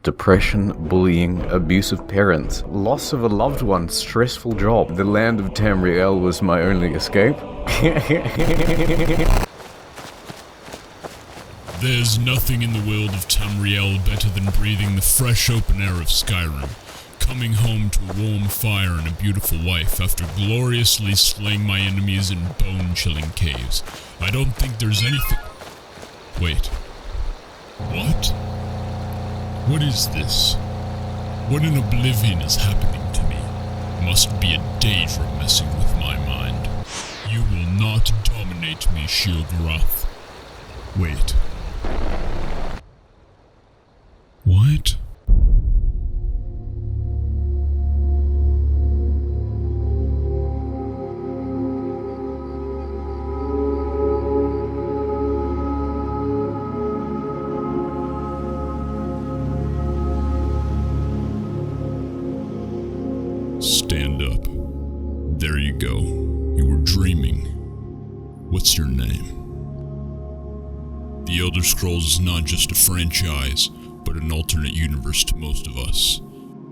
depression, bullying, abusive parents, loss of a loved one, stressful job. The land of Tamriel was my only escape. There's nothing in the world of Tamriel better than breathing the fresh open air of Skyrim, coming home to a warm fire and a beautiful wife after gloriously slaying my enemies in bone-chilling caves. I don't think there's anything... Wait. What? What is this? What in oblivion is happening to me? Must be a daedra messing with my mind. You will not dominate me, Shilgrath. Wait. What? Stand up. There you go. You were dreaming. What's your name? The Elder Scrolls is not just a franchise, but an alternate universe to most of us.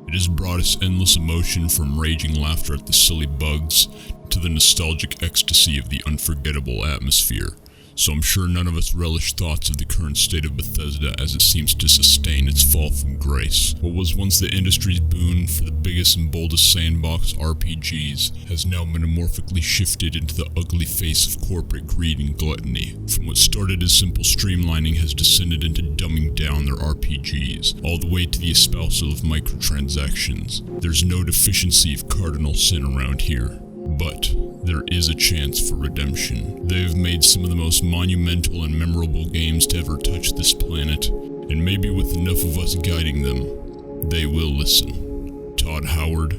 It has brought us endless emotion, from raging laughter at the silly bugs to the nostalgic ecstasy of the unforgettable atmosphere. So I'm sure none of us relish thoughts of the current state of Bethesda as it seems to sustain its fall from grace. What was once the industry's boon for the biggest and boldest sandbox RPGs has now metamorphically shifted into the ugly face of corporate greed and gluttony. From what started as simple streamlining has descended into dumbing down their RPGs, all the way to the espousal of microtransactions. There's no deficiency of cardinal sin around here. But there is a chance for redemption. They have made some of the most monumental and memorable games to ever touch this planet, and maybe with enough of us guiding them, they will listen. Todd Howard,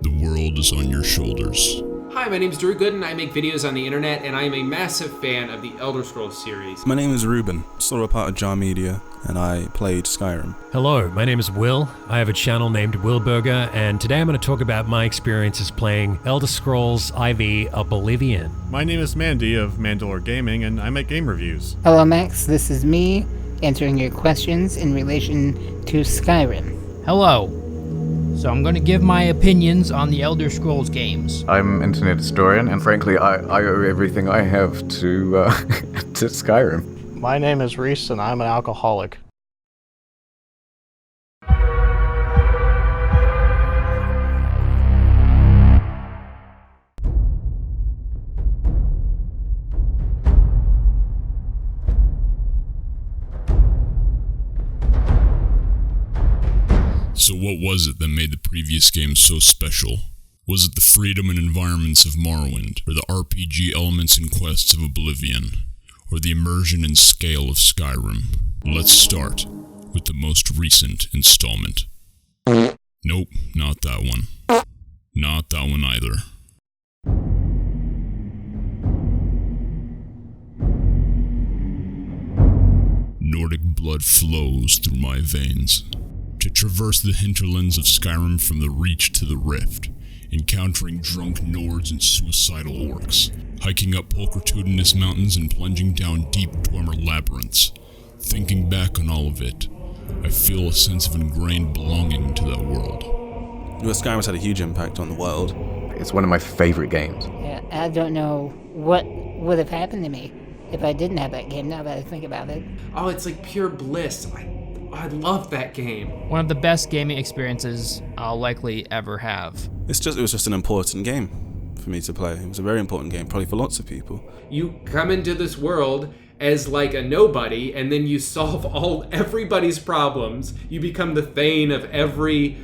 the world is on your shoulders. Hi, my name is Drew Gooden. I make videos on the internet, and I am a massive fan of the Elder Scrolls series. My name is Ruben, sort of a part of Jar Media, and I played Skyrim. Hello, my name is Will. I have a channel named Willburger, and today I'm going to talk about my experiences playing Elder Scrolls IV Oblivion. My name is Mandy of Mandalore Gaming, and I make game reviews. Hello Max, this is me, answering your questions in relation to Skyrim. Hello. So I'm going to give my opinions on the Elder Scrolls games. I'm an internet historian, and frankly, I owe everything I have to to Skyrim. My name is Reese, and I'm an alcoholic. So what was it that made the previous game so special? Was it the freedom and environments of Morrowind, or the RPG elements and quests of Oblivion, or the immersion and scale of Skyrim? Let's start with the most recent installment. Nope, not that one. Not that one either. Nordic blood flows through my veins. To traverse the hinterlands of Skyrim from the Reach to the Rift, encountering drunk Nords and suicidal orcs, hiking up pulchritudinous mountains and plunging down deep Dwemer labyrinths. Thinking back on all of it, I feel a sense of ingrained belonging to that world. Well, Skyrim's had a huge impact on the world. It's one of my favorite games. Yeah, I don't know what would have happened to me if I didn't have that game, now that I think about it. Oh, it's like pure bliss. I love that game. One of the best gaming experiences I'll likely ever have. It was just an important game for me to play. It was a very important game, probably for lots of people. You come into this world as like a nobody, and then you solve everybody's problems. You become the Thane of every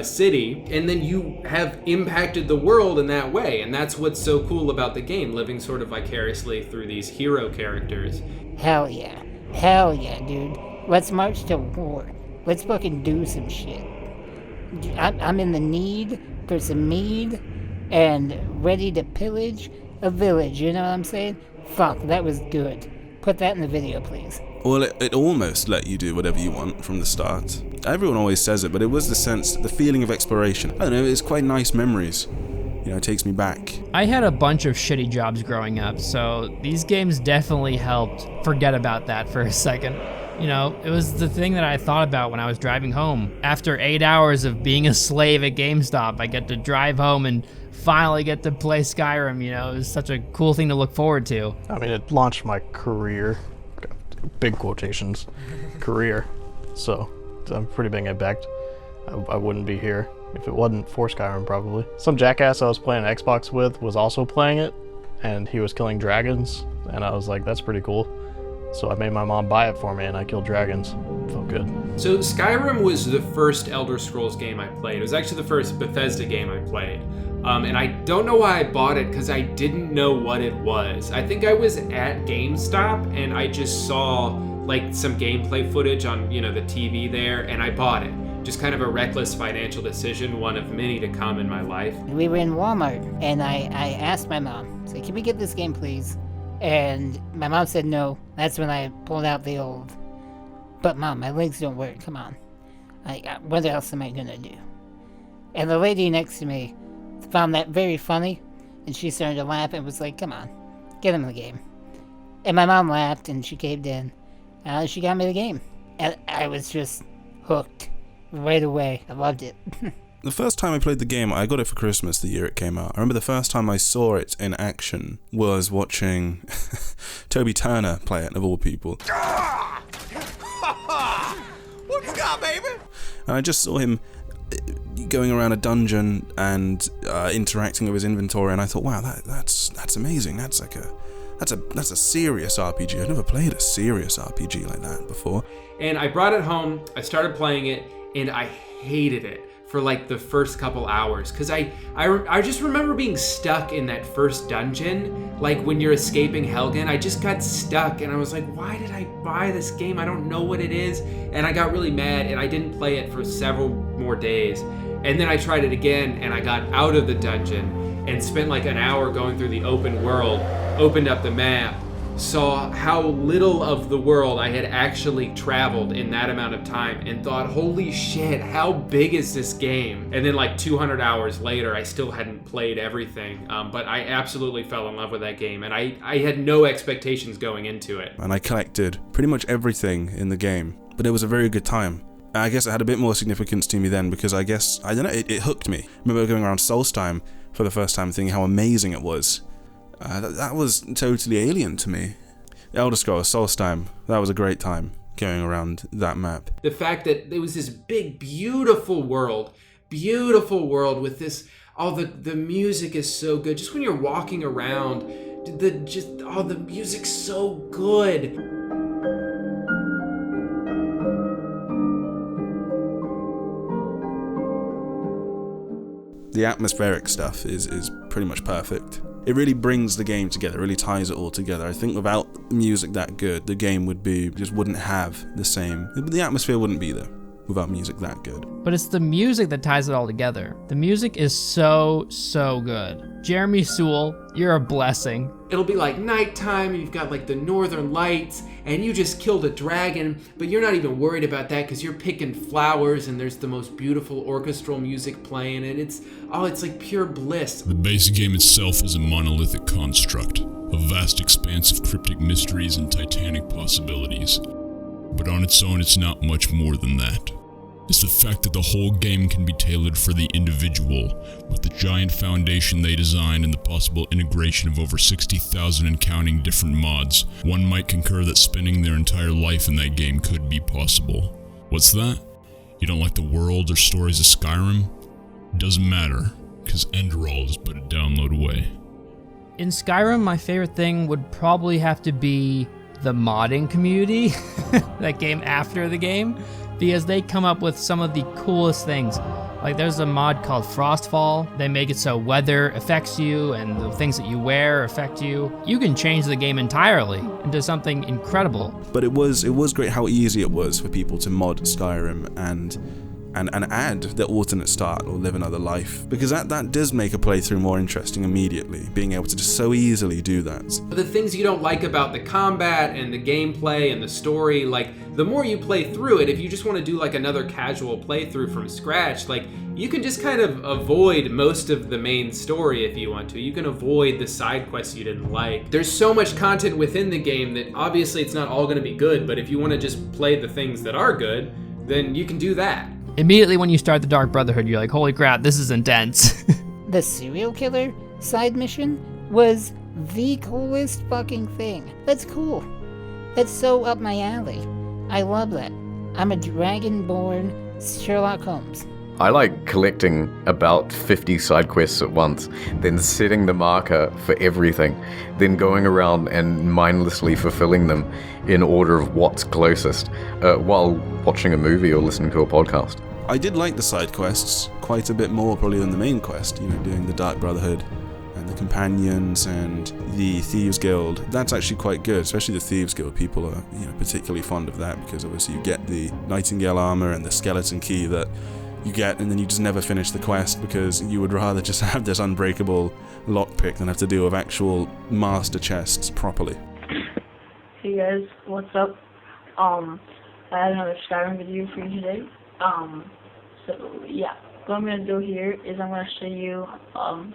city, and then you have impacted the world in that way. And that's what's so cool about the game, living sort of vicariously through these hero characters. Hell yeah. Hell yeah, dude. Let's march to war. Let's fucking do some shit. I'm in the need for some mead and ready to pillage a village, you know what I'm saying? Fuck, that was good. Put that in the video, please. Well, it almost let you do whatever you want from the start. Everyone always says it, but it was the feeling of exploration. I don't know, it's quite nice memories. You know, it takes me back. I had a bunch of shitty jobs growing up, so these games definitely helped forget about that for a second. You know, it was the thing that I thought about when I was driving home. After 8 hours of being a slave at GameStop, I get to drive home and finally get to play Skyrim. You know, it was such a cool thing to look forward to. I mean, it launched my career, big quotations, career. So I'm pretty big impact. I wouldn't be here if it wasn't for Skyrim, probably. Some jackass I was playing Xbox with was also playing it, and he was killing dragons, and I was like, that's pretty cool. So I made my mom buy it for me, and I killed dragons. Felt good. So Skyrim was the first Elder Scrolls game I played. It was actually the first Bethesda game I played. And I don't know why I bought it, because I didn't know what it was. I think I was at GameStop, and I just saw like some gameplay footage on, you know, the TV there, and I bought it. Just kind of a reckless financial decision, one of many to come in my life. We were in Walmart, and I asked my mom, so can we get this game, please? And my mom said no. That's when I pulled out the old, but Mom, my legs don't work, come on. What else am I gonna do? And the lady next to me found that very funny, and she started to laugh and was like, come on, get him the game. And my mom laughed, and she caved in. She got me the game. And I was just hooked right away. I loved it. The first time I played the game, I got it for Christmas the year it came out. I remember the first time I saw it in action was watching Toby Turner play it, of all people. What you got, baby? And I just saw him going around a dungeon and interacting with his inventory, and I thought, wow, that's amazing. That's a serious RPG. I've never played a serious RPG like that before. And I brought it home, I started playing it, and I hated it for like the first couple hours, because I just remember being stuck in that first dungeon, like when you're escaping Helgen. I just got stuck, and I was like, why did I buy this game? I don't know what it is. And I got really mad, and I didn't play it for several more days. And then I tried it again, and I got out of the dungeon and spent like an hour going through the open world, opened up the map, saw how little of the world I had actually traveled in that amount of time, and thought, holy shit, how big is this game? And then like 200 hours later, I still hadn't played everything, but I absolutely fell in love with that game, and I had no expectations going into it. And I collected pretty much everything in the game, but it was a very good time. I guess it had a bit more significance to me then, because I guess, I don't know, it hooked me. I remember going around Solstheim for the first time thinking how amazing it was. That was totally alien to me. Elder Scrolls, Solstheim, that was a great time going around that map. The fact that there was this big, beautiful world with this, the music is so good. Just when you're walking around, the music's so good. The atmospheric stuff is pretty much perfect. It really brings the game together, really ties it all together. I think without music that good, the game wouldn't have the same. The atmosphere wouldn't be there without music that good. But it's the music that ties it all together. The music is so good. Jeremy Sewell, you're a blessing. It'll be like nighttime, you've got like the northern lights, and you just killed a dragon, but you're not even worried about that because you're picking flowers and there's the most beautiful orchestral music playing, and it's like pure bliss. The base game itself is a monolithic construct, a vast expanse of cryptic mysteries and titanic possibilities. But on its own, it's not much more than that. It's the fact that the whole game can be tailored for the individual, with the giant foundation they designed and the possible integration of over 60,000 and counting different mods. One might concur that spending their entire life in that game could be possible. What's that? You don't like the world or stories of Skyrim? Doesn't matter, because Enderall is but a download away. In Skyrim, my favorite thing would probably have to be the modding community that came after the game, because they come up with some of the coolest things. Like there's a mod called Frostfall. They make it so weather affects you and the things that you wear affect you. You can change the game entirely into something incredible. But it was great how easy it was for people to mod Skyrim, and and add the alternate start or live another life, because that does make a playthrough more interesting immediately, being able to just so easily do that. The things you don't like about the combat and the gameplay and the story, like, the more you play through it, if you just want to do like another casual playthrough from scratch, like, you can just kind of avoid most of the main story if you want to. You can avoid the side quests you didn't like. There's so much content within the game that obviously it's not all going to be good, but if you want to just play the things that are good, then you can do that. Immediately when you start the Dark Brotherhood, you're like, holy crap, this is intense. The serial killer side mission was the coolest fucking thing. That's cool. That's so up my alley. I love that. I'm a dragonborn Sherlock Holmes. I like collecting about 50 side quests at once, then setting the marker for everything, then going around and mindlessly fulfilling them in order of what's closest, while watching a movie or listening to a podcast. I did like the side quests quite a bit more probably than the main quest, doing the Dark Brotherhood and the Companions and the Thieves Guild. That's actually quite good, especially the Thieves Guild. People are particularly fond of that because obviously you get the Nightingale armor and the skeleton key that you get, and then you just never finish the quest because you would rather just have this unbreakable lockpick than have to deal with actual master chests properly. Hey guys, what's up? I had another Skyrim video for you today. So yeah, what I'm gonna do here is I'm gonna show you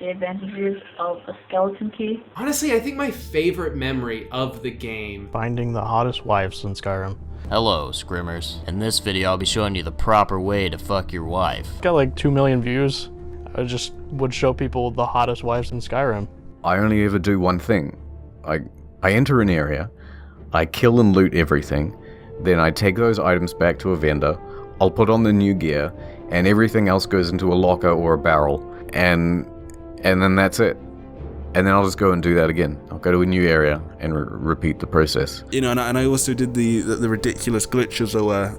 the advantages of a skeleton key. Honestly, I think my favorite memory of the game, Finding the hottest wives in Skyrim. Hello, Scrimmers. In this video, I'll be showing you the proper way to fuck your wife. Got like 2 million views. I just would show people the hottest wives in Skyrim. I only ever do one thing. I enter an area, I kill and loot everything, then I take those items back to a vendor, I'll put on the new gear, and everything else goes into a locker or a barrel, and then that's it. And then I'll just go and do that again. I'll go to a new area and repeat the process. And I also did the ridiculous glitches where,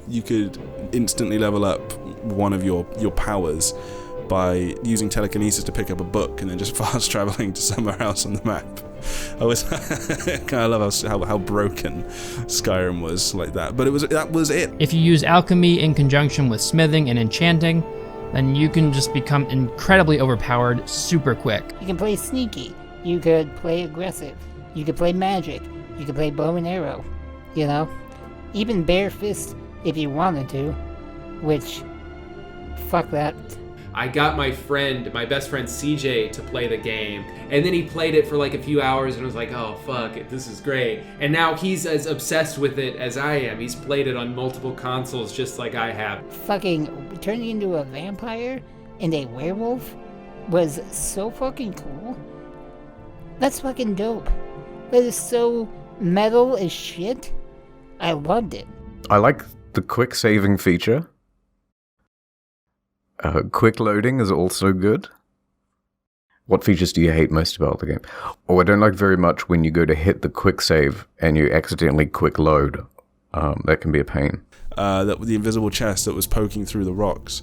you could instantly level up one of your powers by using telekinesis to pick up a book and then just fast traveling to somewhere else on the map. I was kind of love how broken Skyrim was like that, but that was it. If you use alchemy in conjunction with smithing and enchanting, then you can just become incredibly overpowered super quick. You can play sneaky. You could play aggressive. You could play magic. You could play bow and arrow. Even bare fist if you wanted to, which, fuck that. I got my best friend CJ to play the game, and then he played it for like a few hours and was like, oh fuck it, this is great. And now he's as obsessed with it as I am. He's played it on multiple consoles just like I have. Fucking turning into a vampire and a werewolf was so fucking cool. That's fucking dope. That is so metal as shit. I loved it. I like the quick saving feature. Quick loading is also good. What features do you hate most about the game? I don't like very much when you go to hit the quick save and you accidentally quick load. That can be a pain. That the invisible chest that was poking through the rocks,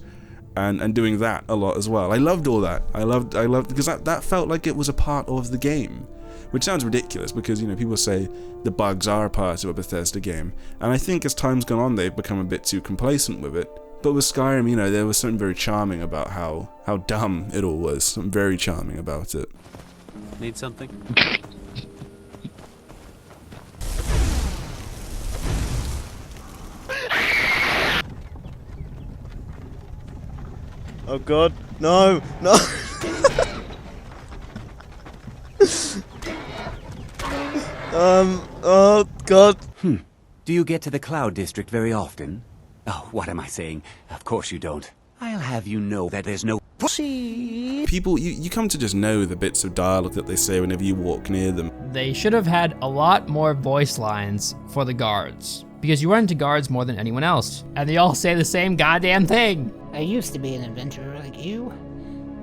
and doing that a lot as well. I loved all that. I loved because that felt like it was a part of the game, which sounds ridiculous because people say the bugs are a part of a Bethesda game, and I think as time's gone on they've become a bit too complacent with it. But with Skyrim, there was something very charming about how dumb it all was. Something very charming about it. Need something? Oh god, no, no. Oh god. Do you get to the Cloud District very often? Oh, what am I saying? Of course you don't. I'll have you know that there's no pussy. People, you come to just know the bits of dialogue that they say whenever you walk near them. They should have had a lot more voice lines for the guards, because you run into guards more than anyone else, and they all say the same goddamn thing. I used to be an adventurer like you,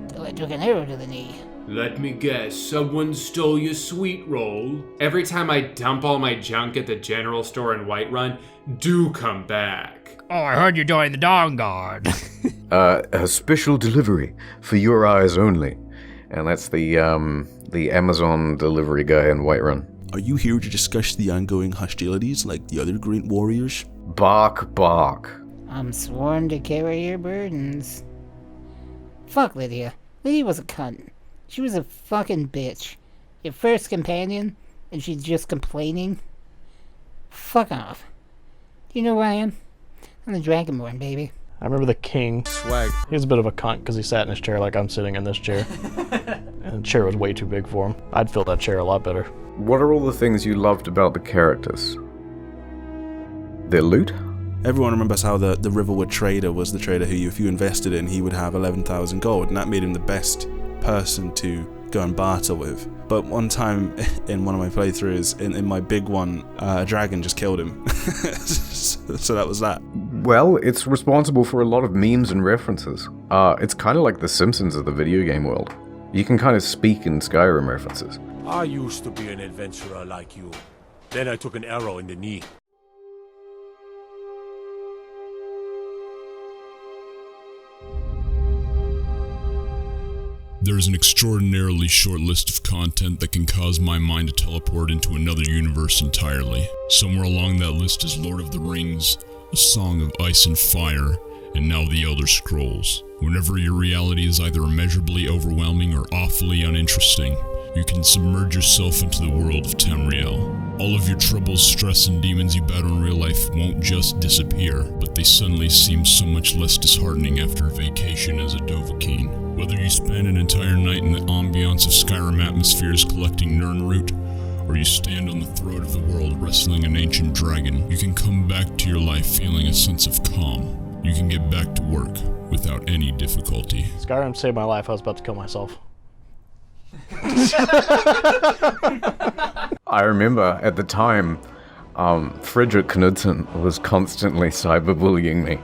till I took an arrow to the knee. Let me guess, someone stole your sweet roll? Every time I dump all my junk at the general store in Whiterun, do come back. Oh, I heard you're joining the Dawn Guard. A special delivery for your eyes only. And that's the Amazon delivery guy in Whiterun. Are you here to discuss the ongoing hostilities like the other great warriors? Bark, bark. I'm sworn to carry your burdens. Fuck Lydia. Lydia was a cunt. She was a fucking bitch. Your first companion, and she's just complaining? Fuck off. Do you know who I am? I'm the Dragonborn, baby. I remember the king. Swag. He was a bit of a cunt because he sat in his chair like I'm sitting in this chair. And the chair was way too big for him. I'd fill that chair a lot better. What are all the things you loved about the characters? Their loot? Everyone remembers how the Riverwood trader was the trader who, if you invested in, he would have 11,000 gold, and that made him the best person to go and barter with. But one time in one of my playthroughs, in my big one, a dragon just killed him. So that was that. Well, it's responsible for a lot of memes and references. It's kind of like The Simpsons of the video game world. You can kind of speak in Skyrim references. I used to be an adventurer like you. Then I took an arrow in the knee. There is an extraordinarily short list of content that can cause my mind to teleport into another universe entirely. Somewhere along that list is Lord of the Rings, A Song of Ice and Fire, and now The Elder Scrolls. Whenever your reality is either immeasurably overwhelming or awfully uninteresting, you can submerge yourself into the world of Tamriel. All of your troubles, stress, and demons you battle in real life won't just disappear, but they suddenly seem so much less disheartening after a vacation as a Dovahkiin. Whether you spend an entire night in the ambiance of Skyrim atmospheres collecting Nirnroot, or you stand on the throat of the world wrestling an ancient dragon, you can come back to your life feeling a sense of calm. You can get back to work without any difficulty. Skyrim saved my life. I was about to kill myself. I remember at the time, Frederick Knudsen was constantly cyberbullying me.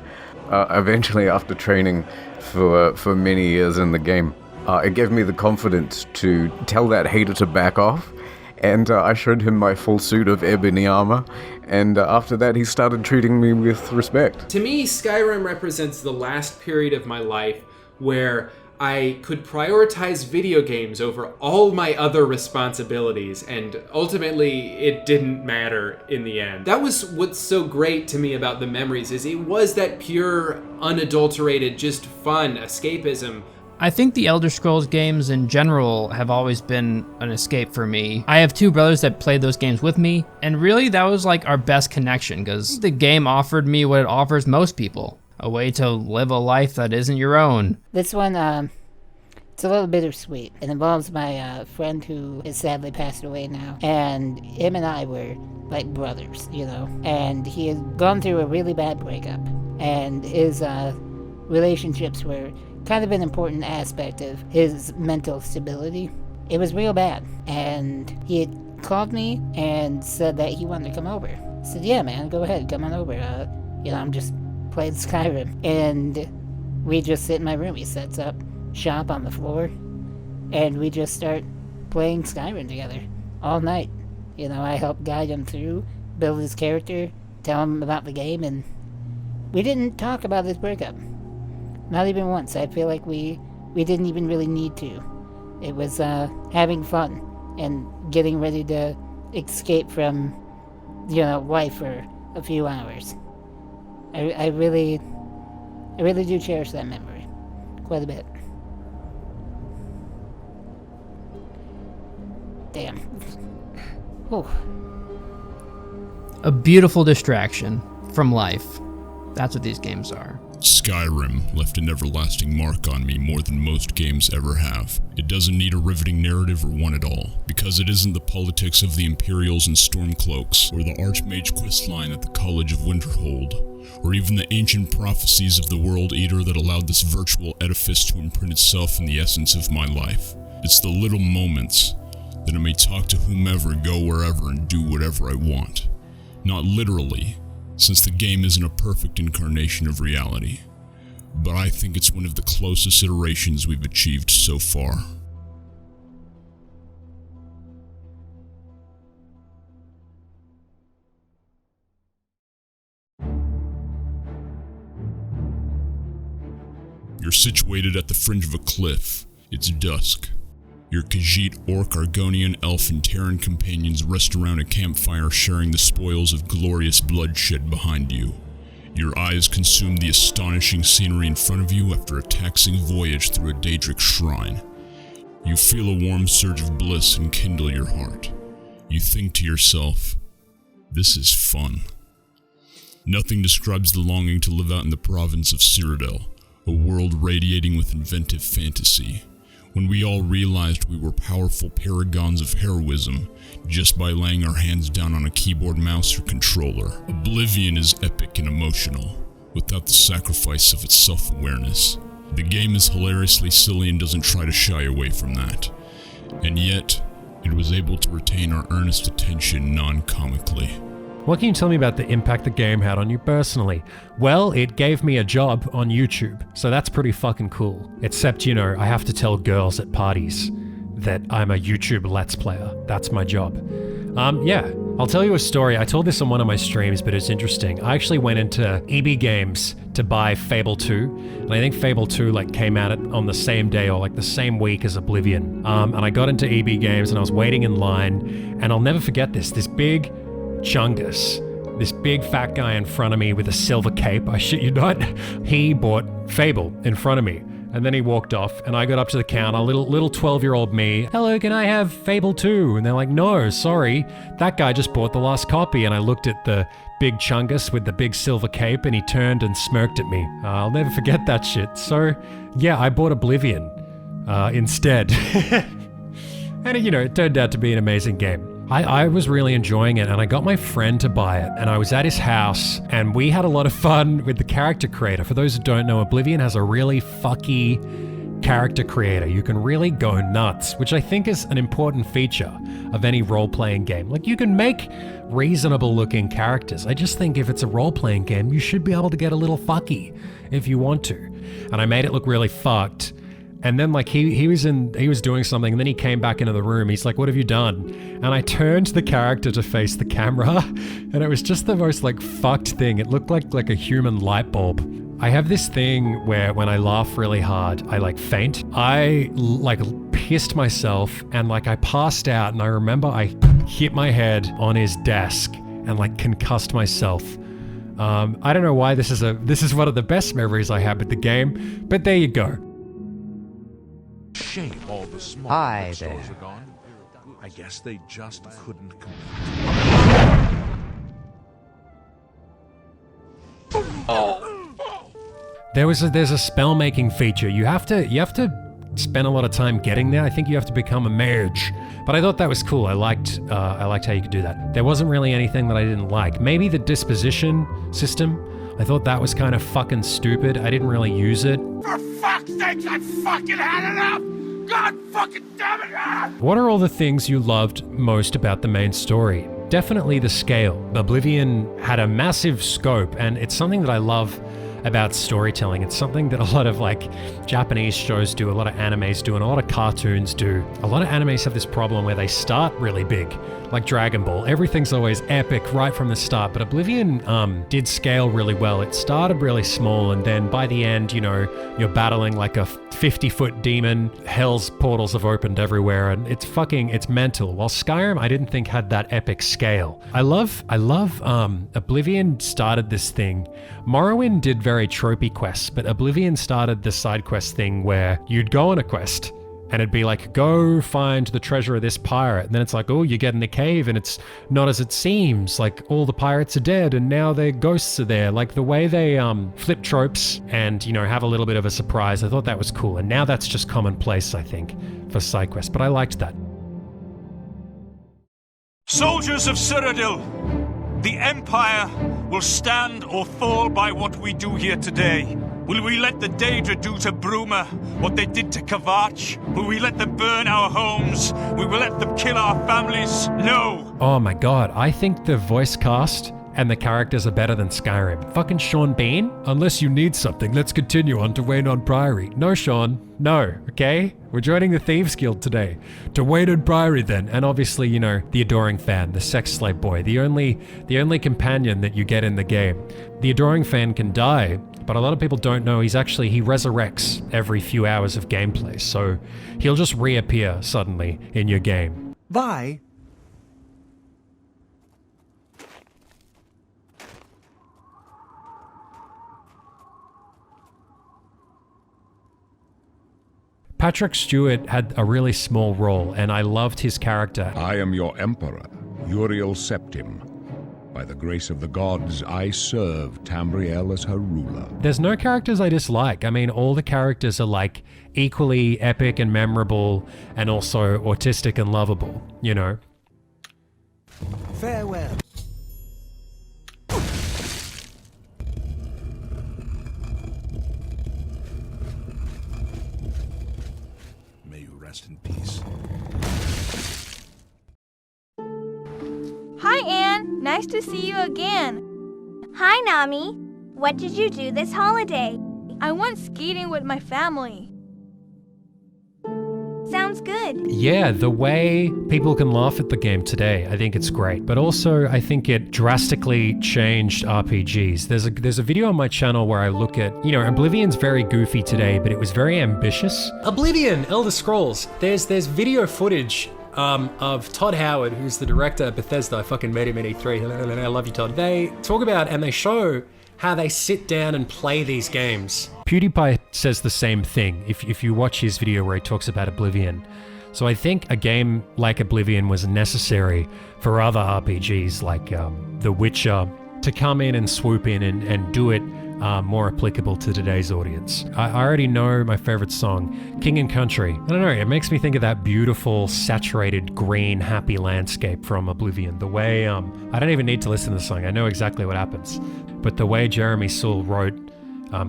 Eventually, after training for many years in the game, it gave me the confidence to tell that hater to back off, and I showed him my full suit of ebony armor, and after that he started treating me with respect. To me, Skyrim represents the last period of my life where I could prioritize video games over all my other responsibilities, and ultimately it didn't matter in the end. That was what's so great to me about the memories, is it was that pure, unadulterated, just fun escapism. I think the Elder Scrolls games in general have always been an escape for me. I have two brothers that played those games with me, and really that was like our best connection, because the game offered me what it offers most people. A way to live a life that isn't your own. This one, it's a little bittersweet. It involves my friend who has sadly passed away now. And him and I were like brothers, you know. And he had gone through a really bad breakup. And his relationships were kind of an important aspect of his mental stability. It was real bad. And he had called me and said that he wanted to come over. I said, yeah, man, go ahead, come on over. I'm just playing Skyrim, and we just sit in my room. He sets up shop on the floor, and we just start playing Skyrim together all night. I help guide him through, build his character, tell him about the game, and we didn't talk about his breakup. Not even once. I feel like we didn't even really need to. It was having fun and getting ready to escape from, life for a few hours. I really do cherish that memory quite a bit. Damn. Whew. A beautiful distraction from life. That's what these games are. Skyrim left an everlasting mark on me more than most games ever have. It doesn't need a riveting narrative or one at all, because it isn't the politics of the Imperials and Stormcloaks, or the Archmage questline at the College of Winterhold, or even the ancient prophecies of the World Eater that allowed this virtual edifice to imprint itself in the essence of my life. It's the little moments that I may talk to whomever, go wherever, and do whatever I want. Not literally, since the game isn't a perfect incarnation of reality, but I think it's one of the closest iterations we've achieved so far. You're situated at the fringe of a cliff. It's dusk. Your Khajiit, Orc, Argonian, Elf, and Terran companions rest around a campfire sharing the spoils of glorious bloodshed behind you. Your eyes consume the astonishing scenery in front of you after a taxing voyage through a Daedric shrine. You feel a warm surge of bliss enkindle your heart. You think to yourself, this is fun. Nothing describes the longing to live out in the province of Cyrodiil, a world radiating with inventive fantasy, when we all realized we were powerful paragons of heroism just by laying our hands down on a keyboard, mouse, or controller. Oblivion is epic and emotional, without the sacrifice of its self-awareness. The game is hilariously silly and doesn't try to shy away from that, and yet, it was able to retain our earnest attention non-comically. What can you tell me about the impact the game had on you personally? Well, it gave me a job on YouTube, so that's pretty fucking cool. Except, you know, I have to tell girls at parties that I'm a YouTube Let's Player. That's my job. Yeah, I'll tell you a story. I told this on one of my streams, but it's interesting. I actually went into EB Games to buy Fable 2, and I think Fable 2 like came out on the same day or like the same week as Oblivion. And I got into EB Games and I was waiting in line, and I'll never forget this big Chungus, this big fat guy in front of me with a silver cape, I shit you not, he bought Fable in front of me. And then he walked off, and I got up to the counter, little 12-year-old me, hello, can I have Fable 2? And they're like, no, sorry, that guy just bought the last copy. And I looked at the big Chungus with the big silver cape, and he turned and smirked at me. I'll never forget that shit. So, yeah, I bought Oblivion instead. And, you know, it turned out to be an amazing game. I was really enjoying it, and I got my friend to buy it, and I was at his house, and we had a lot of fun with the character creator. For those who don't know, Oblivion has a really fucky character creator. You can really go nuts, which I think is an important feature of any role-playing game. Like, you can make reasonable-looking characters. I just think if it's a role-playing game, you should be able to get a little fucky if you want to. And I made it look really fucked. And then like he was doing something, and then he came back into the room. He's like, what have you done? And I turned the character to face the camera, and it was just the most like fucked thing. It looked like a human light bulb. I have this thing where when I laugh really hard, I like faint. I like pissed myself, and like I passed out, and I remember I hit my head on his desk and like concussed myself. I don't know why this is one of the best memories I have with the game, but there you go. Shame all the small Hi shows there. are gone. I guess they just couldn't compete. There's a spell making feature. You have to spend a lot of time getting there. I think you have to become a mage. But I thought that was cool. I liked how you could do that. There wasn't really anything that I didn't like. Maybe the disposition system. I thought that was kind of fucking stupid. I didn't really use it. For fuck's sakes, I fucking had enough! God fucking damn it! Ah! What are all the things you loved most about the main story? Definitely the scale. Oblivion had a massive scope, and it's something that I love about storytelling. It's something that a lot of like Japanese shows do, a lot of animes do, and a lot of cartoons do. A lot of animes have this problem where they start really big, like Dragon Ball. Everything's always epic right from the start, but Oblivion did scale really well. It started really small, and then by the end, you know, you're battling like a 50-foot demon. Hell's portals have opened everywhere, and it's mental. While Skyrim, I didn't think had that epic scale. I love Oblivion started this thing. Morrowind did very tropey quests, but Oblivion started the side quest thing where you'd go on a quest, and it'd be like, go find the treasure of this pirate. And then it's like, oh, you get in the cave and it's not as it seems. Like all the pirates are dead and now their ghosts are there. Like the way they flip tropes and, you know, have a little bit of a surprise. I thought that was cool. And now that's just commonplace, I think, for side quests. But I liked that. Soldiers of Cyrodiil, the Empire will stand or fall by what we do here today. Will we let the Daedra do to Bruma what they did to Kavach? Will we let them burn our homes? Will we let them kill our families? No! Oh my god, I think the voice cast and the characters are better than Skyrim. Fucking Sean Bean? Unless you need something, let's continue on to Wayne Priory. No, Sean. No, okay? We're joining the Thieves Guild today. To Wayne Priory then. And obviously, you know, the adoring fan, the sex slave boy, the only companion that you get in the game. The adoring fan can die, but a lot of people don't know he resurrects every few hours of gameplay. So he'll just reappear suddenly in your game. Vi? Patrick Stewart had a really small role, and I loved his character. I am your emperor, Uriel Septim. By the grace of the gods, I serve Tamriel as her ruler. There's no characters I dislike. I mean, all the characters are like equally epic and memorable, and also autistic and lovable, you know? Farewell. May you rest in peace. Hi, Anne. Nice to see you again. Hi, Nami. What did you do this holiday? I went skating with my family. Sounds good. Yeah, the way people can laugh at the game today, I think it's great. But also, I think it drastically changed RPGs. There's a video on my channel where I look at, you know, Oblivion's very goofy today, but it was very ambitious. Oblivion, Elder Scrolls. There's video footage of Todd Howard, who's the director of Bethesda. I fucking met him at E3. I love you, Todd. They talk about and they show how they sit down and play these games. PewDiePie says the same thing if you watch his video where he talks about Oblivion. So I think a game like Oblivion was necessary for other RPGs like The Witcher to come in and swoop in and do it more applicable to today's audience. I already know my favorite song, King and Country. I don't know, it makes me think of that beautiful, saturated, green, happy landscape from Oblivion. The way, I don't even need to listen to the song, I know exactly what happens. But the way Jeremy Soule wrote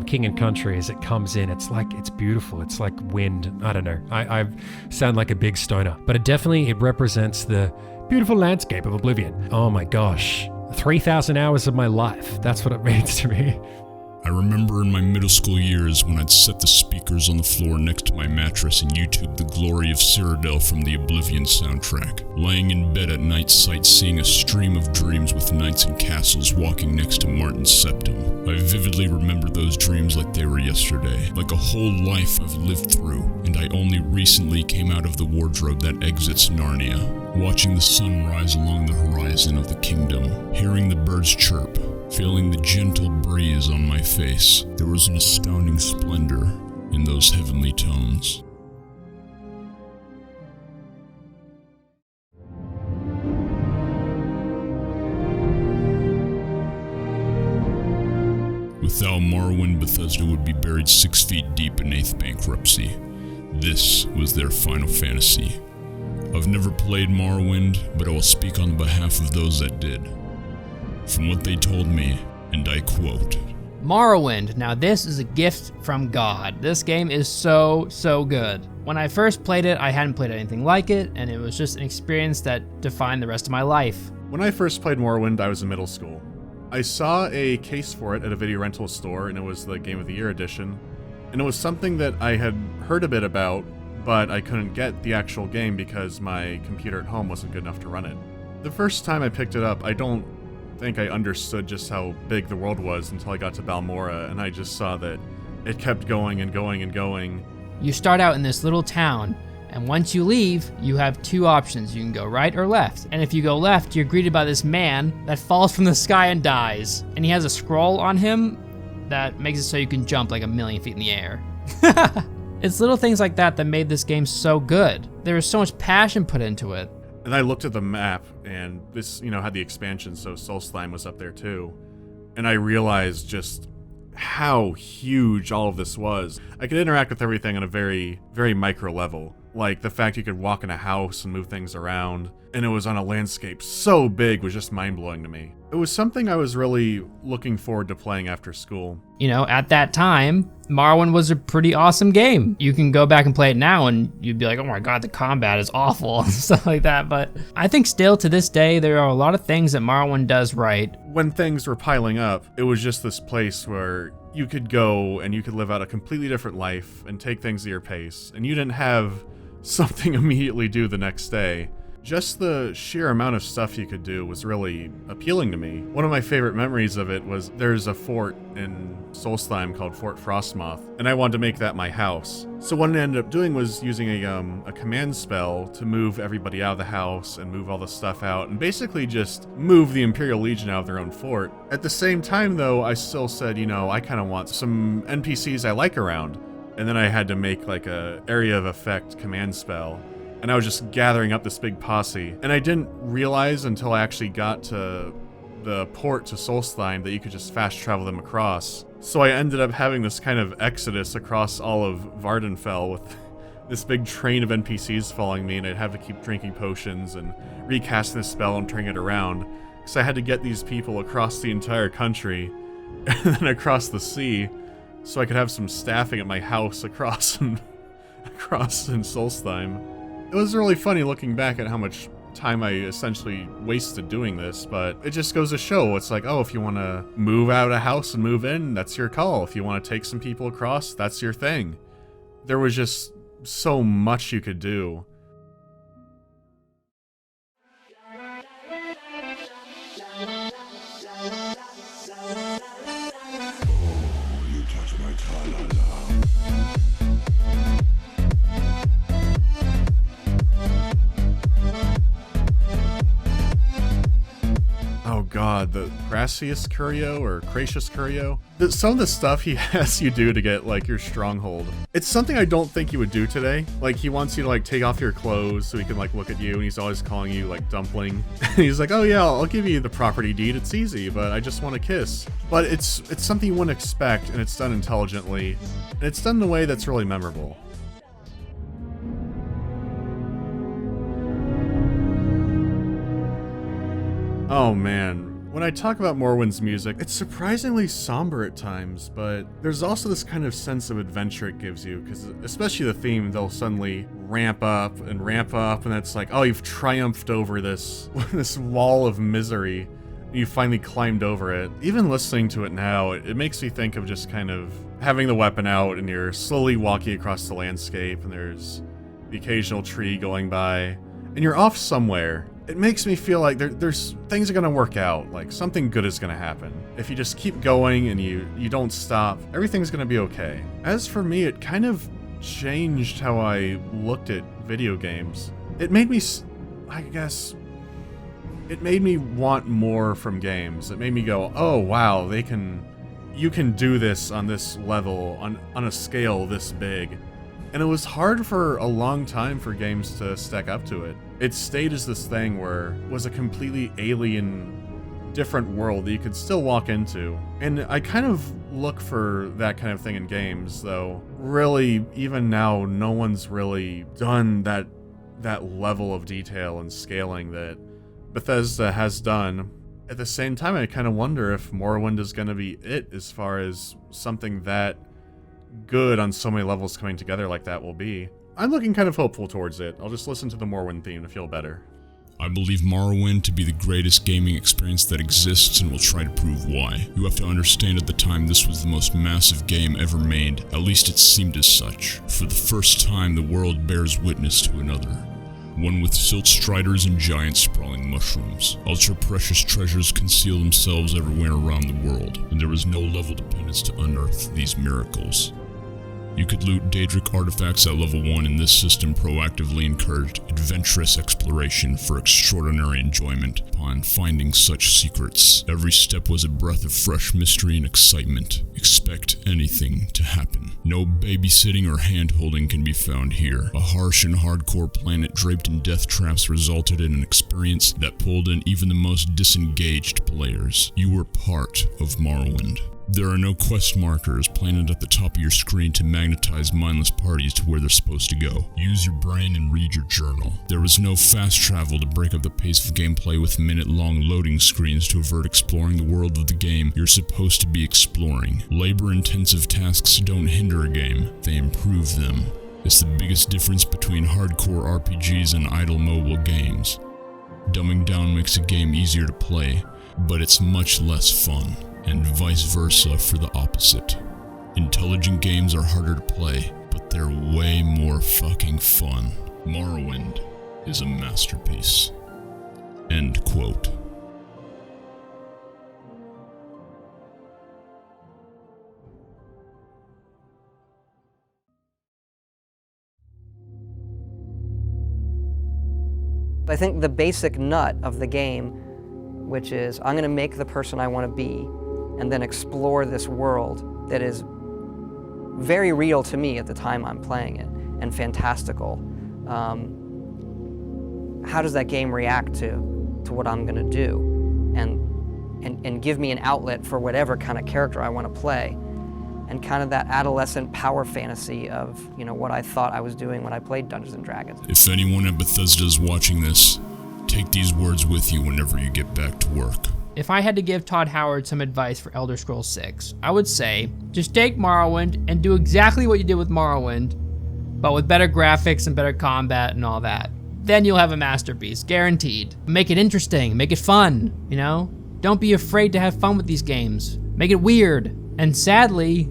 King and Country as it comes in, it's beautiful. It's like wind. I don't know. I sound like a big stoner, but it represents the beautiful landscape of Oblivion. Oh my gosh. 3,000 hours of my life. That's what it means to me. I remember in my middle school years when I'd set the speakers on the floor next to my mattress and YouTube the glory of Cyrodiil from the Oblivion soundtrack, laying in bed at night sightseeing a stream of dreams with knights and castles walking next to Martin's Septum. I vividly remember those dreams like they were yesterday, like a whole life I've lived through, and I only recently came out of the wardrobe that exits Narnia, watching the sun rise along the horizon of the kingdom, hearing the birds chirp, feeling the gentle breeze on my face. There was an astounding splendor in those heavenly tones. Without Morrowind, Bethesda would be buried 6 feet deep in 8th bankruptcy. This was their final fantasy. I've never played Morrowind, but I will speak on behalf of those that did. From what they told me, and I quote, Morrowind. Now this is a gift from God. This game is so good. When I first played it, I hadn't played anything like it, and it was just an experience that defined the rest of my life. When I first played Morrowind, I was in middle school. I saw a case for it at a video rental store, and it was the Game of the Year edition. And it was something that I had heard a bit about, but I couldn't get the actual game because my computer at home wasn't good enough to run it. The first time I picked it up, I don't think I understood just how big the world was until I got to Balmora, and I just saw that it kept going and going and going. You start out in this little town, and once you leave, you have 2 options. You can go right or left. And if you go left, you're greeted by this man that falls from the sky and dies. And he has a scroll on him that makes it so you can jump like 1,000,000 feet in the air. It's little things like that that made this game so good. There was so much passion put into it. And I looked at the map, and this, had the expansion, so Solstheim was up there too. And I realized just how huge all of this was. I could interact with everything on a very, very micro level. Like the fact you could walk in a house and move things around, and it was on a landscape so big was just mind-blowing to me. It was something I was really looking forward to playing after school. At that time, Morrowind was a pretty awesome game. You can go back and play it now and you'd be like, oh my god, the combat is awful and stuff like that. But I think still to this day, there are a lot of things that Morrowind does right. When things were piling up, it was just this place where you could go and you could live out a completely different life and take things at your pace, and you didn't have something immediately due the next day. Just the sheer amount of stuff you could do was really appealing to me. One of my favorite memories of it was there's a fort in Solstheim called Fort Frostmoth, and I wanted to make that my house. So what I ended up doing was using a command spell to move everybody out of the house and move all the stuff out, and basically just move the Imperial Legion out of their own fort. At the same time though, I still said, I kind of want some NPCs I like around. and then I had to make like a area of effect command spell. And I was just gathering up this big posse. And I didn't realize until I actually got to the port to Solstheim that you could just fast travel them across. So I ended up having this kind of exodus across all of Vardenfell with this big train of NPCs following me, and I'd have to keep drinking potions and recasting the spell and turning it around. Because I had to get these people across the entire country and then across the sea so I could have some staffing at my house across in Solstheim. It was really funny looking back at how much time I essentially wasted doing this, but it just goes to show, it's like, oh, if you want to move out of a house and move in, that's your call. If you want to take some people across, that's your thing. There was just so much you could do. You touch my tra-la-la. Oh god, the Gracious Curio or Gracious Curio. Some of the stuff he has you do to get like your stronghold. It's something I don't think you would do today. Like he wants you to like take off your clothes so he can like look at you, and he's always calling you like dumpling. And he's like, oh yeah, I'll give you the property deed. It's easy, but I just want a kiss. But it's something you wouldn't expect, and it's done intelligently. And it's done in a way that's really memorable. Oh man, when I talk about Morrowind's music, it's surprisingly somber at times, but there's also this kind of sense of adventure it gives you, because especially the theme, they'll suddenly ramp up, and it's like, oh, you've triumphed over this wall of misery, and you finally climbed over it. Even listening to it now, it makes me think of just kind of having the weapon out, and you're slowly walking across the landscape, and there's the occasional tree going by, and you're off somewhere. It makes me feel like there's things are gonna work out, like something good is gonna happen. If you just keep going and you don't stop, everything's gonna be okay. As for me, it kind of changed how I looked at video games. It made me, I guess, it made me want more from games. It made me go, oh wow, you can do this on this level, on a scale this big. And it was hard for a long time for games to stack up to it. It stayed as this thing where it was a completely alien, different world that you could still walk into. And I kind of look for that kind of thing in games, though really, even now, no one's really done that level of detail and scaling that Bethesda has done. At the same time, I kind of wonder if Morrowind is going to be it as far as something that good on so many levels coming together like that will be. I'm looking kind of hopeful towards it. I'll just listen to the Morrowind theme to feel better. I believe Morrowind to be the greatest gaming experience that exists, and will try to prove why. You have to understand, at the time this was the most massive game ever made, at least it seemed as such. For the first time, the world bears witness to another. One with silt striders and giant sprawling mushrooms. Ultra precious treasures conceal themselves everywhere around the world, and there was no level dependence to unearth these miracles. You could loot Daedric artifacts at level 1, and this system proactively encouraged adventurous exploration for extraordinary enjoyment upon finding such secrets. Every step was a breath of fresh mystery and excitement. Expect anything to happen. No babysitting or hand-holding can be found here. A harsh and hardcore planet draped in death traps resulted in an experience that pulled in even the most disengaged players. You were part of Morrowind. There are no quest markers planted at the top of your screen to magnetize mindless parties to where they're supposed to go. Use your brain and read your journal. There was no fast travel to break up the pace of gameplay with minute-long loading screens to avert exploring the world of the game you're supposed to be exploring. Labor-intensive tasks don't hinder a game, they improve them. It's the biggest difference between hardcore RPGs and idle mobile games. Dumbing down makes a game easier to play, but it's much less fun. And vice versa for the opposite. Intelligent games are harder to play, but they're way more fucking fun. Morrowind is a masterpiece. End quote. I think the basic nut of the game, which is I'm going to make the person I want to be, and then explore this world that is very real to me at the time I'm playing it, and fantastical. How does that game react to what I'm gonna do? And give me an outlet for whatever kind of character I want to play, and kind of that adolescent power fantasy of, you know, what I thought I was doing when I played Dungeons & Dragons. If anyone at Bethesda is watching this, take these words with you whenever you get back to work. If I had to give Todd Howard some advice for Elder Scrolls 6, I would say, just take Morrowind and do exactly what you did with Morrowind, but with better graphics and better combat and all that. Then you'll have a masterpiece, guaranteed. Make it interesting, make it fun, you know? Don't be afraid to have fun with these games. Make it weird. And sadly,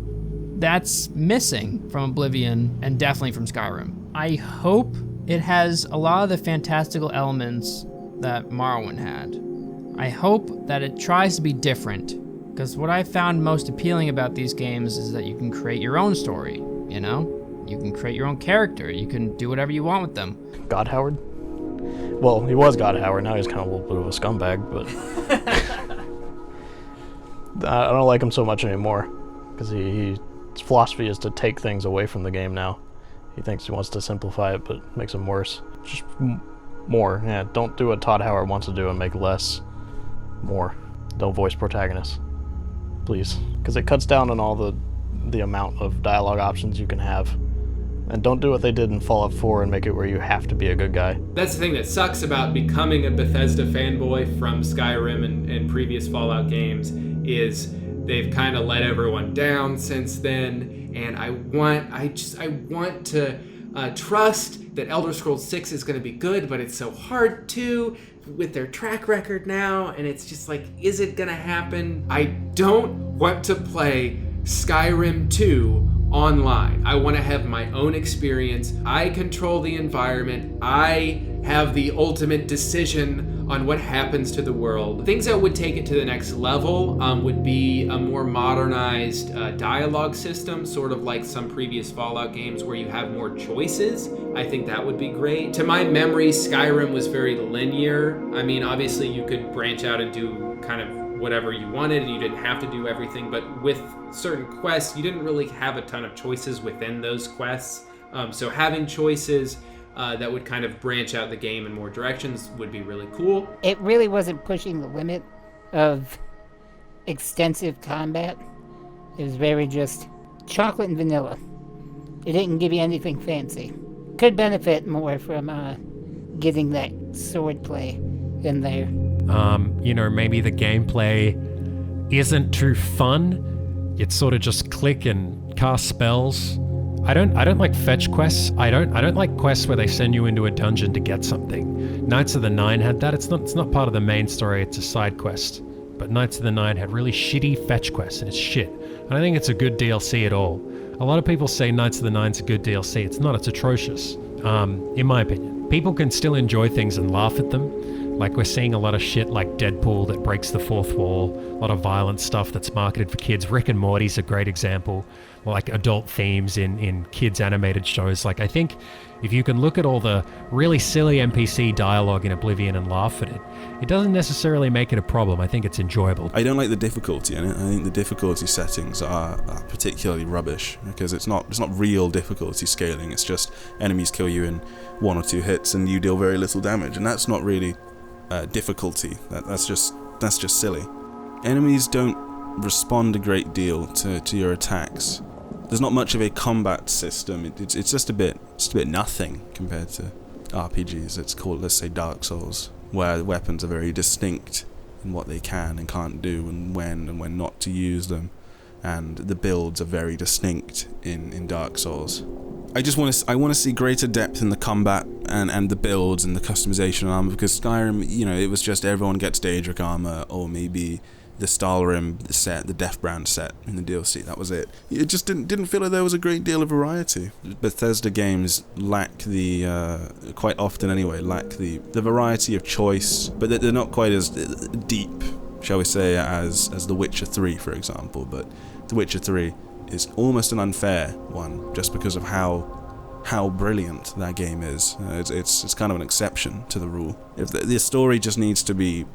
that's missing from Oblivion and definitely from Skyrim. I hope it has a lot of the fantastical elements that Morrowind had. I hope that it tries to be different, because what I found most appealing about these games is that you can create your own story, you know? You can create your own character. You can do whatever you want with them. God Howard? Well, he was God Howard. Now he's kind of a little bit of a scumbag, but I don't like him so much anymore, because his philosophy is to take things away from the game now. He thinks he wants to simplify it, but makes them worse. Just more. Yeah, don't do what Todd Howard wants to do and make less. More. Don't voice protagonists, please, because it cuts down on all the amount of dialogue options you can have. And don't do what they did in Fallout 4 and make it where you have to be a good guy. That's the thing that sucks about becoming a Bethesda fanboy from Skyrim and previous Fallout games, is they've kind of let everyone down since then. And I want to trust that Elder Scrolls 6 is going to be good, but it's so hard to with their track record now. And it's just like, is it going to happen? I don't want to play Skyrim 2 online. I want to have my own experience. I control the environment. I have the ultimate decision on what happens to the world. Things that would take it to the next level would be a more modernized dialogue system, sort of like some previous Fallout games where you have more choices. I think that would be great. To my memory, Skyrim was very linear. I mean, obviously you could branch out and do kind of whatever you wanted, and you didn't have to do everything, but with certain quests, you didn't really have a ton of choices within those quests. So having choices that would kind of branch out the game in more directions would be really cool. It really wasn't pushing the limit of extensive combat. It was very just chocolate and vanilla. It didn't give you anything fancy. Could benefit more from getting that sword play in there. You know, maybe the gameplay isn't too fun. It's sort of just click and cast spells. I don't like fetch quests. I don't like quests where they send you into a dungeon to get something. Knights of the Nine had that. It's not part of the main story, it's a side quest. But Knights of the Nine had really shitty fetch quests, and it's shit. I don't think it's a good DLC at all. A lot of people say Knights of the Nine's a good DLC. It's not, it's atrocious, in my opinion. People can still enjoy things and laugh at them. Like, we're seeing a lot of shit like Deadpool that breaks the fourth wall, a lot of violent stuff that's marketed for kids. Rick and Morty's a great example, like adult themes in kids' animated shows. Like, I think if you can look at all the really silly NPC dialogue in Oblivion and laugh at it, it doesn't necessarily make it a problem. I think it's enjoyable. I don't like the difficulty in it. I think the difficulty settings are particularly rubbish, because it's not real difficulty scaling. It's just enemies kill you in 1 or 2 hits and you deal very little damage, and that's not really difficulty. That's just silly. Enemies don't respond a great deal to your attacks. There's not much of a combat system. It's just a bit nothing compared to RPGs. It's called, let's say, Dark Souls, where weapons are very distinct in what they can and can't do, and when not to use them, and the builds are very distinct in Dark Souls. I want to see greater depth in the combat and the builds and the customization of armor, because Skyrim, you know, it was just everyone gets Daedric armor, or maybe the Stalrim set, the Deathbrand set in the DLC. That was it. It just didn't feel like there was a great deal of variety. Bethesda games lack quite often anyway, lack the variety of choice, but they're not quite as deep, shall we say, as The Witcher 3, for example. But The Witcher 3 is almost an unfair one, just because of how brilliant that game is. It's kind of an exception to the rule. If the story just needs to be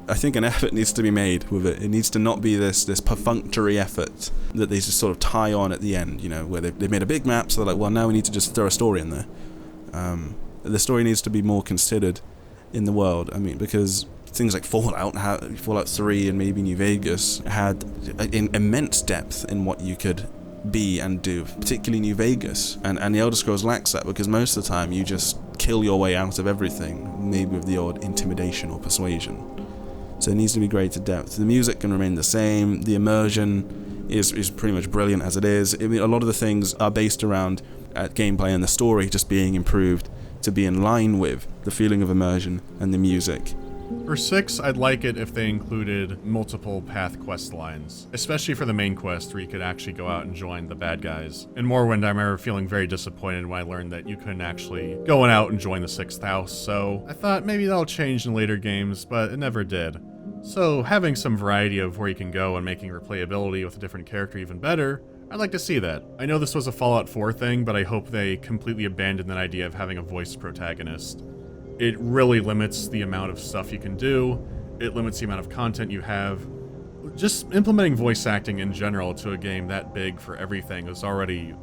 I think an effort needs to be made with it. It needs to not be this perfunctory effort that they just sort of tie on at the end, you know, where they've made a big map, so they're like, well, now we need to just throw a story in there. The story needs to be more considered in the world. I mean, because things like Fallout 3 and maybe New Vegas had immense depth in what you could be and do, particularly New Vegas. And the Elder Scrolls lacks that, because most of the time you just kill your way out of everything, maybe with the odd intimidation or persuasion. So it needs to be greater depth. The music can remain the same, the immersion is pretty much brilliant as it is. I mean, a lot of the things are based around gameplay and the story just being improved to be in line with the feeling of immersion and the music. For 6, I'd like it if they included multiple path quest lines, especially for the main quest where you could actually go out and join the bad guys. In Morrowind, I remember feeling very disappointed when I learned that you couldn't actually go out and join the 6th house, so I thought maybe that'll change in later games, but it never did. So having some variety of where you can go and making replayability with a different character even better, I'd like to see that. I know this was a Fallout 4 thing, but I hope they completely abandon that idea of having a voiced protagonist. It really limits the amount of stuff you can do, it limits the amount of content you have. Just implementing voice acting in general to a game that big for everything is already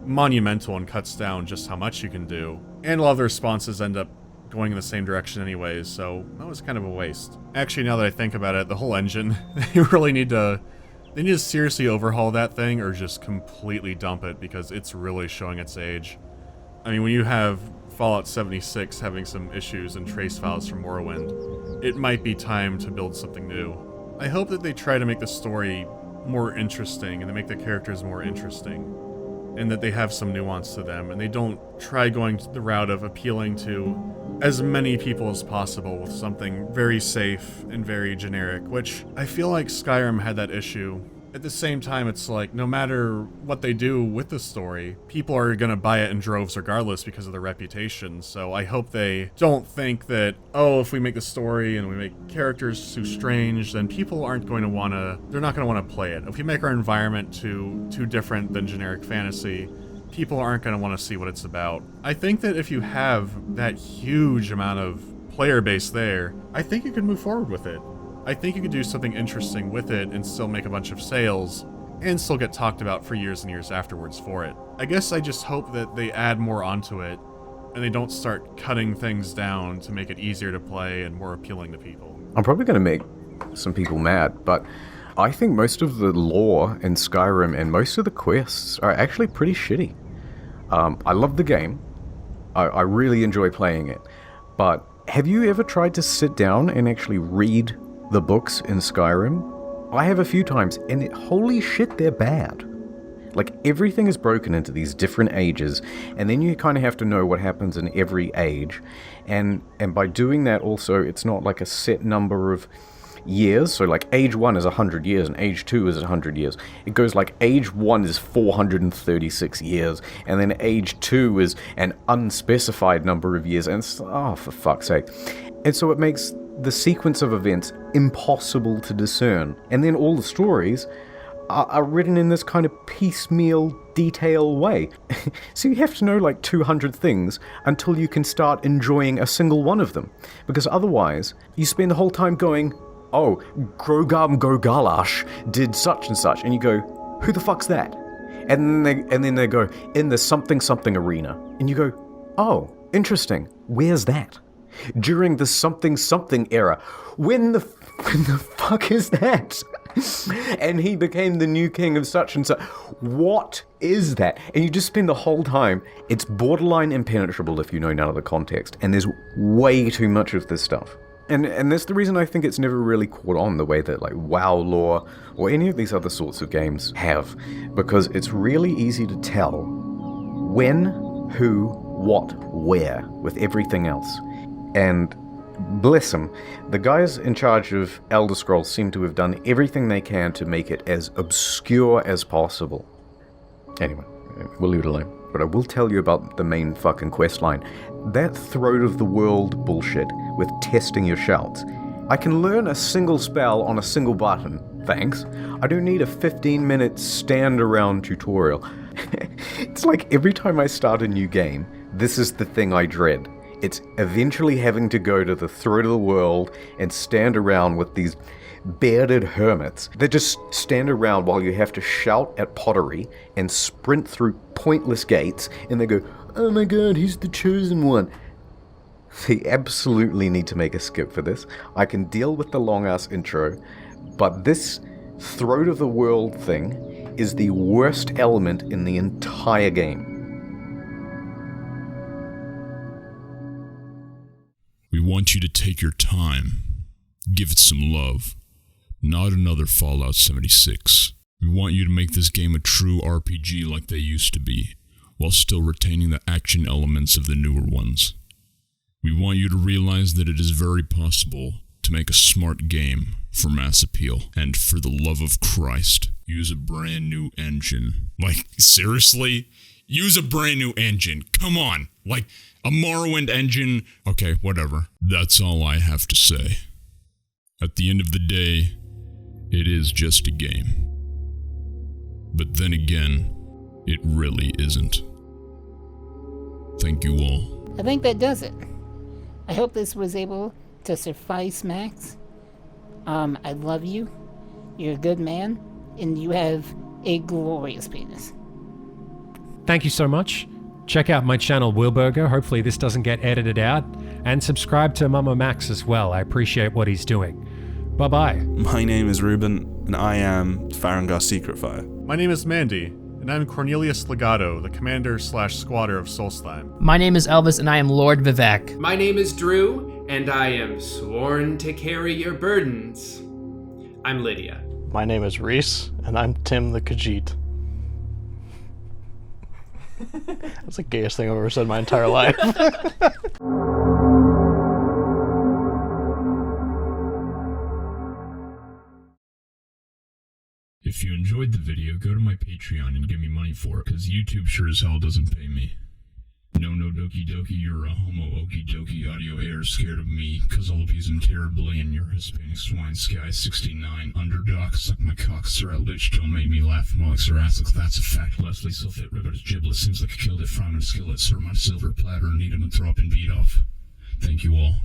monumental and cuts down just how much you can do. And a lot of the responses end up going in the same direction anyways, so that was kind of a waste. Actually, now that I think about it, the whole engine, they really need to seriously overhaul that thing or just completely dump it, because it's really showing its age. I mean, when you have Fallout 76 having some issues and trace files from Morrowind, it might be time to build something new. I hope that they try to make the story more interesting and they make the characters more interesting, and that they have some nuance to them, and they don't try going the route of appealing to as many people as possible with something very safe and very generic, which I feel like Skyrim had that issue. At the same time, it's like, no matter what they do with the story, people are gonna buy it in droves regardless because of their reputation, so I hope they don't think that, oh, if we make the story and we make characters too strange, then people aren't going to they're not gonna wanna play it. If we make our environment too different than generic fantasy, people aren't gonna wanna see what it's about. I think that if you have that huge amount of player base there, I think you can move forward with it. I think you could do something interesting with it and still make a bunch of sales, and still get talked about for years and years afterwards for it. I guess I just hope that they add more onto it, and they don't start cutting things down to make it easier to play and more appealing to people. I'm probably going to make some people mad, but I think most of the lore in Skyrim and most of the quests are actually pretty shitty. I love the game. I really enjoy playing it. But have you ever tried to sit down and actually read the books in Skyrim? I have a few times, and holy shit, they're bad. Like, everything is broken into these different ages, and then you kind of have to know what happens in every age. And by doing that also, it's not like a set number of years. So like age 1 is 100 years and age 2 is 100 years. It goes like age 1 is 436 years, and then age 2 is an unspecified number of years, and it's, oh, for fuck's sake. And so it makes the sequence of events impossible to discern. And then all the stories are written in this kind of piecemeal, detail way. So you have to know like 200 things until you can start enjoying a single one of them. Because otherwise, you spend the whole time going, oh, Grogam Gogalash did such and such, and you go, who the fuck's that? And then they go, in the something something arena. And you go, oh, interesting, where's that? During the something something era. When the fuck is that? And he became the new king of such and such. What is that? And you just spend the whole time, it's borderline impenetrable if you know none of the context, and there's way too much of this stuff. And that's the reason I think it's never really caught on the way that like WoW lore or any of these other sorts of games have, because it's really easy to tell when, who, what, where with everything else. And bless them, the guys in charge of Elder Scrolls seem to have done everything they can to make it as obscure as possible. Anyway, we'll leave it alone. But I will tell you about the main fucking quest line. That throat of the world bullshit with testing your shouts. I can learn a single spell on a single button, thanks. I don't need a 15-minute stand-around tutorial. It's like every time I start a new game, this is the thing I dread. It's eventually having to go to the throat of the world and stand around with these bearded hermits that just stand around while you have to shout at pottery and sprint through pointless gates, and they go, "Oh my god, he's the chosen one." They absolutely need to make a skip for this. I can deal with the long-ass intro, but this throat of the world thing is the worst element in the entire game. We want you to take your time, give it some love, not another Fallout 76. We want you to make this game a true RPG like they used to be, while still retaining the action elements of the newer ones. We want you to realize that it is very possible to make a smart game for mass appeal, and for the love of Christ, use a brand new engine. Like, seriously? Use a brand new engine. Come on. Like, a Morrowind engine. Okay, whatever. That's all I have to say. At the end of the day, it is just a game. But then again, it really isn't. Thank you all. I think that does it. I hope this was able to suffice, Max. I love you. You're a good man, and you have a glorious penis. Thank you so much. Check out my channel, Wilburger. Hopefully this doesn't get edited out. And subscribe to Mama Max as well. I appreciate what he's doing. Bye-bye. My name is Ruben, and I am Farangar's Secret Fire. My name is Mandy, and I'm Cornelius Legato, the commander/squatter of Solstheim. My name is Elvis, and I am Lord Vivek. My name is Drew, and I am sworn to carry your burdens. I'm Lydia. My name is Reese, and I'm Tim the Khajiit. That's the gayest thing I've ever said in my entire life. If you enjoyed the video, go to my Patreon and give me money for it, because YouTube sure as hell doesn't pay me. No doki doki, you're a homo okie dokie audio air scared of me, cause I'll abuse him terribly, and you're Hispanic swine sky 69 underdog, suck my cock, Sir Lich, don't make me laugh, more like Sir Aslick, that's a fact. Leslie Sulfate Rivet's giblet seems like I killed it from a skillet, sir, my silver platter, need him and throw up and beat off. Thank you all.